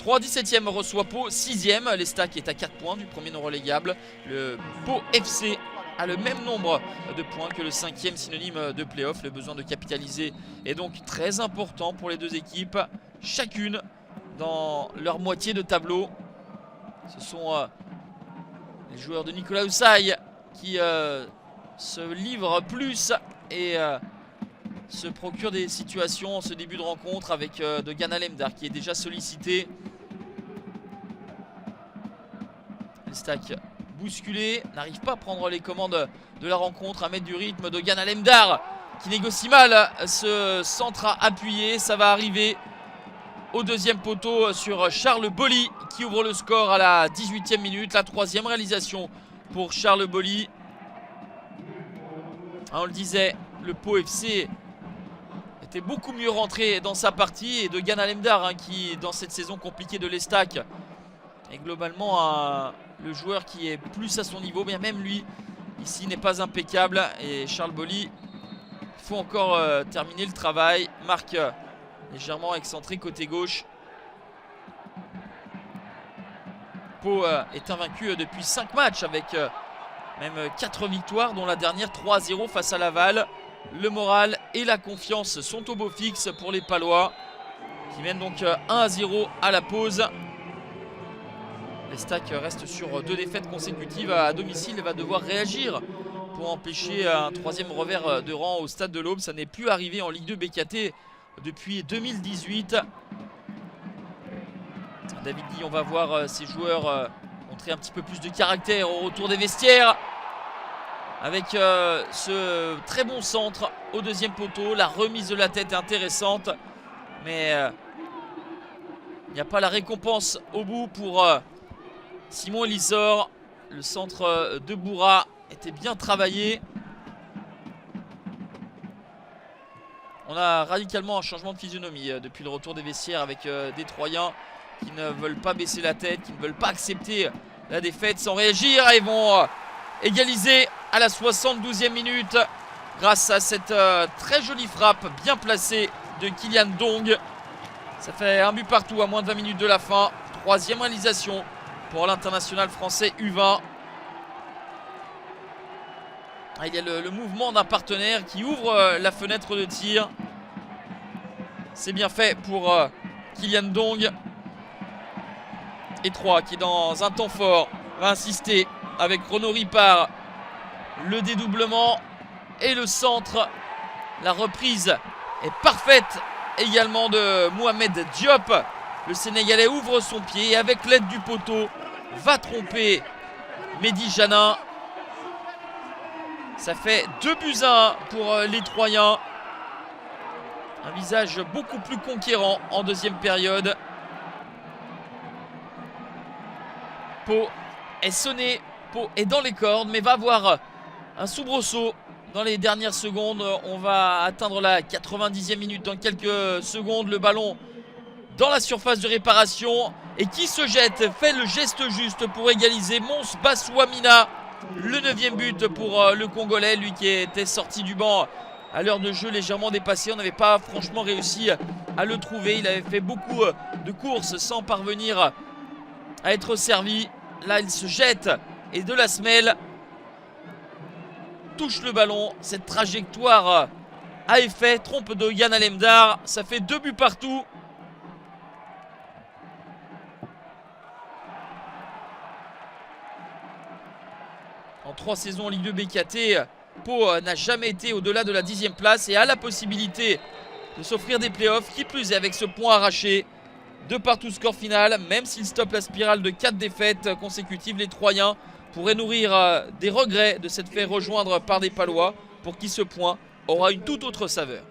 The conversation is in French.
3 17e reçoit Pau, 6e. L'Estac est à 4 points du premier non relégable. Le Pau FC a le même nombre de points que le 5e, synonyme de play-off. Le besoin de capitaliser est donc très important pour les deux équipes, chacune dans leur moitié de tableau. Ce sont les joueurs de Nicolas Oussaï qui se livrent plus et se procurent des situations en ce début de rencontre, avec Dogan Alemdar qui est déjà sollicité. L'Estac bousculé, n'arrive pas à prendre les commandes de la rencontre, à mettre du rythme. Dogan Alemdar qui négocie mal ce centre à appuyer. Ça va arriver au deuxième poteau sur Charles Bolly qui ouvre le score à la 18e minute. La troisième réalisation pour Charles Bolly. On le disait, le Pau FC était beaucoup mieux rentré dans sa partie, et Dogan Alemdar qui, dans cette saison compliquée de l'Estac, est globalement le joueur qui est plus à son niveau. Bien même lui ici n'est pas impeccable, et Charles Bolly, il faut encore terminer le travail. Marque légèrement excentré côté gauche. Pau est invaincu depuis 5 matchs, avec même 4 victoires, dont la dernière 3-0 face à Laval. Le moral et la confiance sont au beau fixe pour les Palois, qui mènent donc 1-0 à la pause. L'Estac reste sur 2 défaites consécutives à domicile et va devoir réagir pour empêcher un 3e revers de rang au stade de l'Aube. Ça n'est plus arrivé en Ligue 2 BKT depuis 2018. David Guy, on va voir ses joueurs montrer un petit peu plus de caractère au retour des vestiaires, avec ce très bon centre au deuxième poteau. La remise de la tête est intéressante, mais il n'y a pas la récompense au bout pour Simon Elisor. Le centre de Bourra était bien travaillé. On a radicalement un changement de physionomie depuis le retour des vestiaires, avec des Troyens qui ne veulent pas baisser la tête, qui ne veulent pas accepter la défaite sans réagir. Ils vont égaliser à la 72e minute grâce à cette très jolie frappe bien placée de Kylian Dong. Ça fait un but partout à moins de 20 minutes de la fin. 3e réalisation pour l'international français U20. Il y a le mouvement d'un partenaire qui ouvre la fenêtre de tir. C'est bien fait pour Kylian Dong. Et 3 qui, dans un temps fort, va insister avec Renaud Ripard. Le dédoublement et le centre. La reprise est parfaite également de Mohamed Diop. Le Sénégalais ouvre son pied et, avec l'aide du poteau, va tromper Mehdi Janin. Ça fait 2-1 pour les Troyens. Un visage beaucoup plus conquérant en deuxième période. Pau est sonné, Pau est dans les cordes, mais va avoir un soubresaut dans les dernières secondes. On va atteindre la 90e minute dans quelques secondes. Le ballon dans la surface de réparation, et qui se jette, fait le geste juste pour égaliser. Mons Bassouamina, le 9e but pour le Congolais, lui qui était sorti du banc à l'heure de jeu légèrement dépassé. On n'avait pas franchement réussi à le trouver. Il avait fait beaucoup de courses sans parvenir à être servi. Là, il se jette et de la semelle touche le ballon. Cette trajectoire a effet, trompe de Dogan Alemdar. Ça fait 2 buts partout. En 3 saisons en Ligue 2 BKT, Pau n'a jamais été au-delà de la 10e place et a la possibilité de s'offrir des playoffs. Qui plus est, avec ce point arraché, 2 partout score final. Même s'il stoppe la spirale de 4 défaites consécutives, les Troyens pourraient nourrir des regrets de s'être fait rejoindre par des Palois, pour qui ce point aura une toute autre saveur.